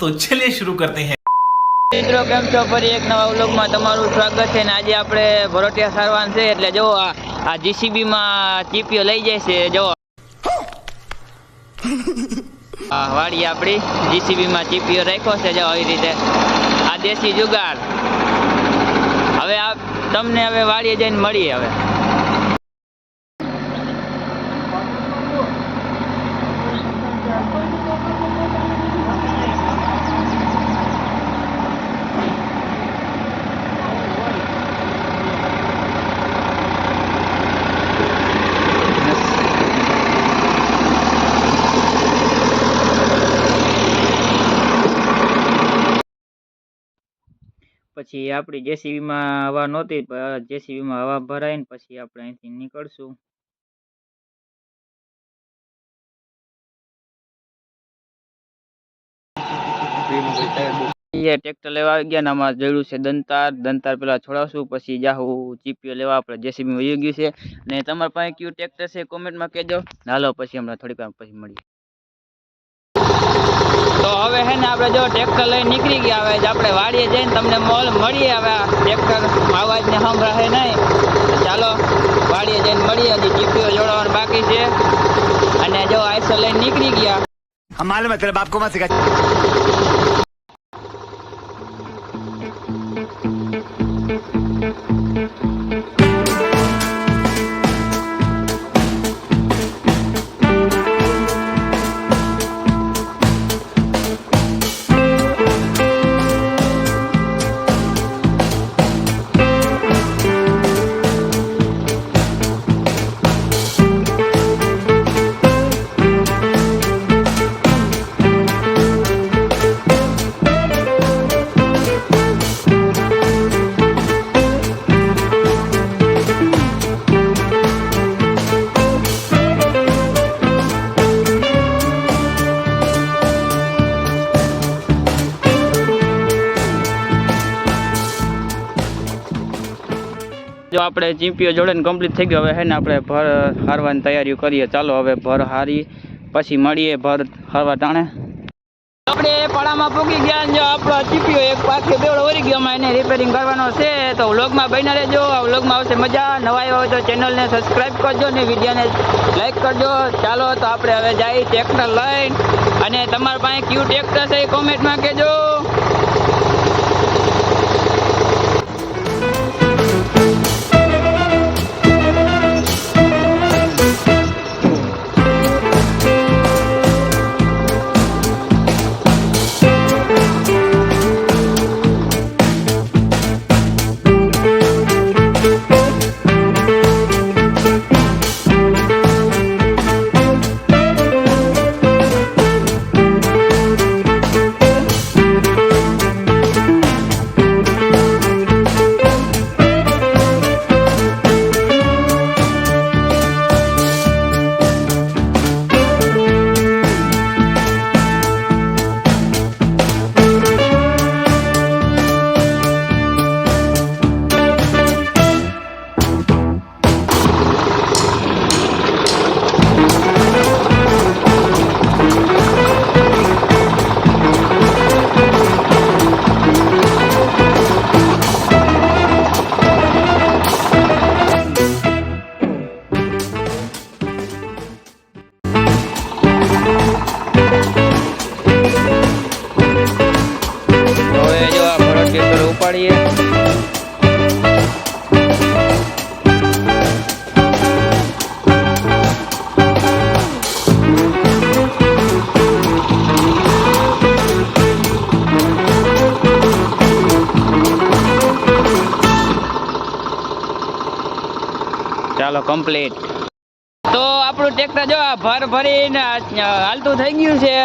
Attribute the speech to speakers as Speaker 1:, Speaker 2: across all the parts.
Speaker 1: तो चलिए शुरू करते हैं।
Speaker 2: મિત્રો કેમ છો? ફરી એક નવા વ્લોગમાં તમારું સ્વાગત છે ને આજે આપણે ભરોટિયા સારવાન છે એટલે જો આ જીસીબી માં ચીપીઓ લઈ જાય છે. જો આ વાડી આપણી જીસીબી માં ચીપીઓ રાખ્યો છે જો આવી રીતે આ દેશી જુગાડ. હવે આ તમને હવે વાડીએ જઈને મળીએ. હવે પછી આપણી જેસીબી માં હવા નહોતી, જેસીબી માં હવા ભરાઈને પછી આપણે અહીંથી નીકળશું. ટ્રેક્ટર લેવા આવી ગયા ને આમાં જોયું છે દંતાર પેલા છોડાવશું પછી જાહું ચીપીઓ લેવા. આપણે જેસીબી વહી ગયું છે ને તમારા પાસે કયું ટ્રેક્ટર છે કોમેન્ટમાં કહેજો. હાલો પછી હમણાં થોડીક વાર પછી મળીએ. તો હવે હે ને આપણે જો ટ્રેક્ટર લઈને નીકળી ગયા. હવે આપણે વાડીએ જઈને તમને મળીએ. હવે આ ટ્રેક્ટર અવાજને સંભળાશે નહીં. ચાલો વાડીએ જઈને મળીએ. હજી ચીપીઓ જોડવાનું બાકી છે અને જો આઈસો લઈને નીકળી ગયા.
Speaker 3: हमारे मतलब आपको मत सिखा.
Speaker 2: જો આપણે ચીપીઓ જોડે ને કમ્પ્લીટ થઈ ગયો. હવે હે ને આપણે ભર હારવાની તૈયારીઓ કરીએ. ચાલો હવે ભર હારી પછી મળીએ ભર હારવા ટાણે. આપણે પડામાં પૂકી ગયા. જો આપણો ચીપીઓ એક પાકે બેવડો વળી ગયો. એમાં એને રિપેરિંગ કરવાનો છે. તો વ્લોગમાં બન્યા રહેજો. આ વ્લોગમાં આવશે મજા. નવા આવ્યો હોય તો ચેનલને સબસ્ક્રાઈબ કરજો ને વિડીયોને લાઈક કરજો. ચાલો તો આપણે હવે જઈએ ટ્રેક્ટર લઈને. અને તમારા પાસે કયું ટ્રેક્ટર છે એ કોમેન્ટમાં કહેજો. ઉપાડીએ. ચાલો કમ્પ્લીટ. તો આપણું ટ્રેક્ટર જો ભર ભરીને હાલતું થઈ ગયું છે.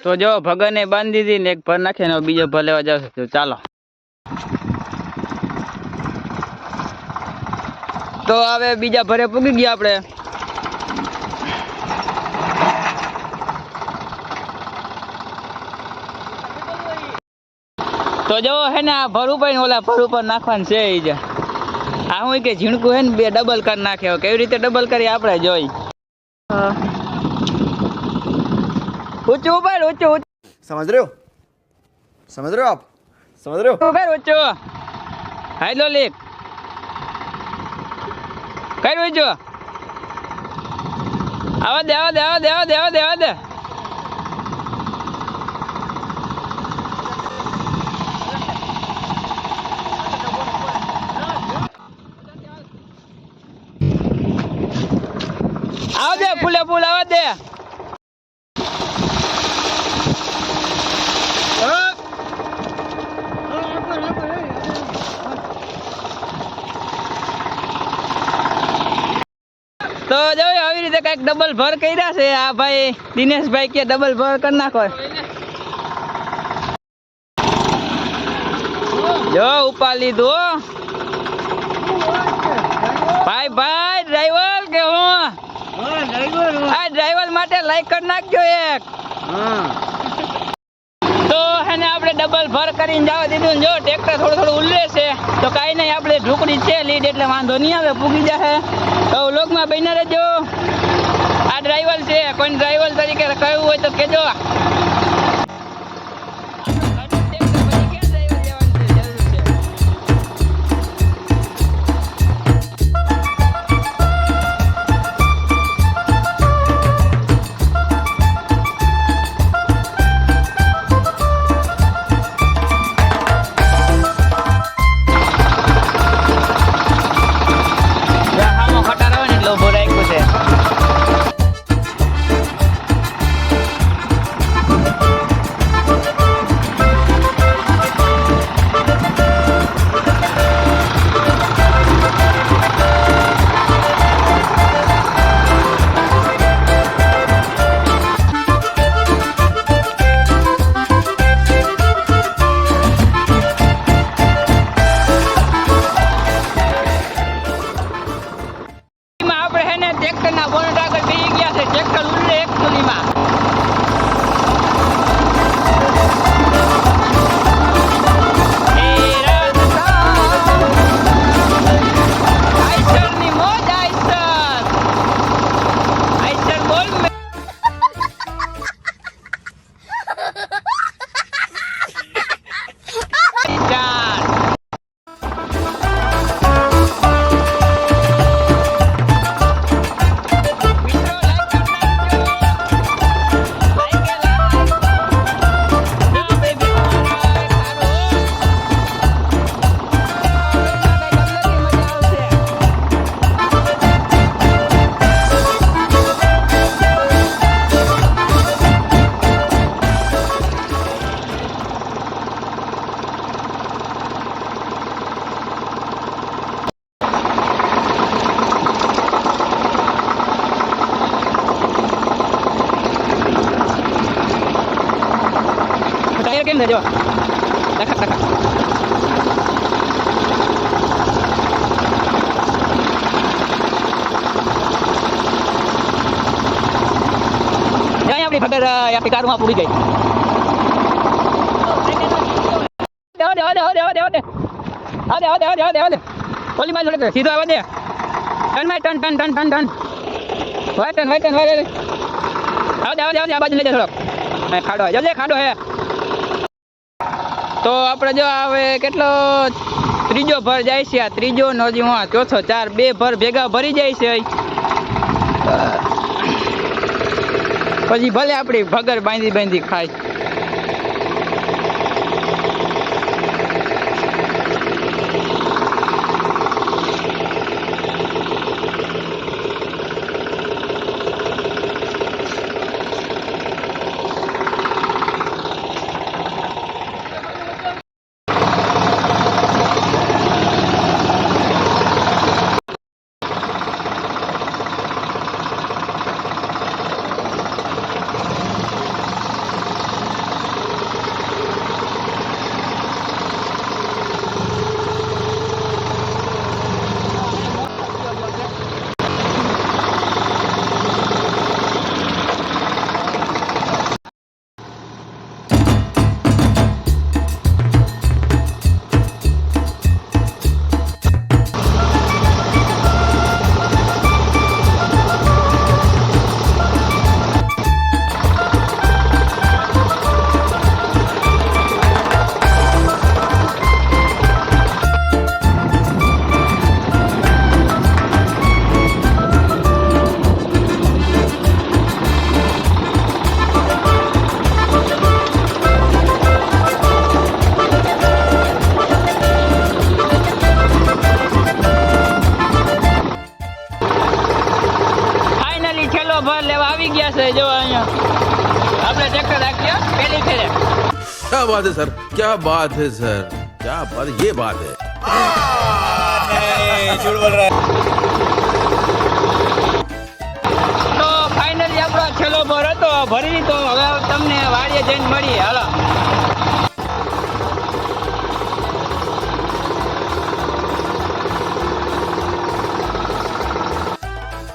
Speaker 2: તો જો ભગને બાંધી દીધી ને એક ભર નાખે ને બીજો ભર લેવા જશે. તો ચાલો. તો હવે બીજા ભરે પૂગી ગયા આપણે. તો જો હે ને આ ભર ઉપર ઓલા ભર ઉપર નાખવાનું છે. એ જ આ હું કે ઝીણકું હે ને બે ડબલ કરી નાખે. કેવી રીતે ડબલ કરી આપણે જોઈ. ઊંચું ઉપર ઊંચું
Speaker 3: समझ रहे हो आप समझ रहे हो
Speaker 2: ઉપર ઊંચું. હાઈલો લીક કઈ ઊંચું. આવા દે આવા દે આવા દે આવા દે આવા દે આવા દે. આવા દે ફૂલે ફૂલ આવા દે. તો જો આવી રીતે કઈક ડબલ ભર કર્યા છે આ ભાઈ દિનેશભાઈ કે ડબલ ભર કરી નાખો. જો ઉપા લીધું ભાઈ ભાઈ ડ્રાઈવર કે હું આ ડ્રાઈવર માટે લાઈક કરી નાખજો એક. તો એને આપણે ડબલ ભર કરીને જવા દીધું. જો ટ્રેક્ટર થોડું થોડું ઉલ્લે છે તો કાંઈ નહીં, આપણે ઢોકળી છે લીડ એટલે વાંધો નહીં આવે, પૂગી જશે. તો લોકમાં બન્યા રહેજો. આ ડ્રાઈવર છે, કોઈ ડ્રાઈવર તરીકે કહ્યું હોય તો કહેજો. ટ્રેક્ટરના બોનટ આગળ બેસી ગયા છે. ટ્રેક્ટર ઉલ્લે એક સુલીમાં. આઈસરની મોજ આઈસર. આઈસર બોલ કેમ છે જો દેખા દેખા. આપણી ખબર આપણી કારમાં પૂરી ગઈ. દેવા દે દેવા દે દેવા દે દેવા દે દેવા દે દેવા દે દેવા દે. ઓલી માં જોડે સીધો આવવા દે. ટન માં ટન ટન ટન ટન ટન વાય ટન આવા દે આવા દે આ બાજુ લઈ જા થોડોક. ખાડો જલ્દી ખાડો હે. તો આપણે જો હવે કેટલો ત્રીજો ભર જાય છે. આ ત્રીજો નો હજી હું ચોથો 4 2 ભર ભેગા ભરી જાય છે. પછી ભલે આપણી ભગર બાંધી બાંધી ખાય.
Speaker 1: बात है सर, क्या बात है सर, क्या बात, ये बात है।
Speaker 2: તો ફાઇનલી આપણો છેલ્લો ભર હતો ભરી લીધો. હવે તમને વાડીએ જઈને મળીએ. હાલો.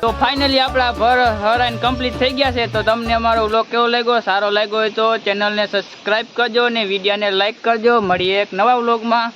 Speaker 2: તો ફાઇનલી આપણા ભર હરાઈને કમ્પ્લીટ થઈ ગયા છે. તો તમને અમારો વ્લોગ કેવો લાગ્યો? સારો લાગ્યો હોય તો ચેનલને સબસ્ક્રાઈબ કરજો અને વિડીયોને લાઈક કરજો. મળીએ એક નવા વ્લોગમાં.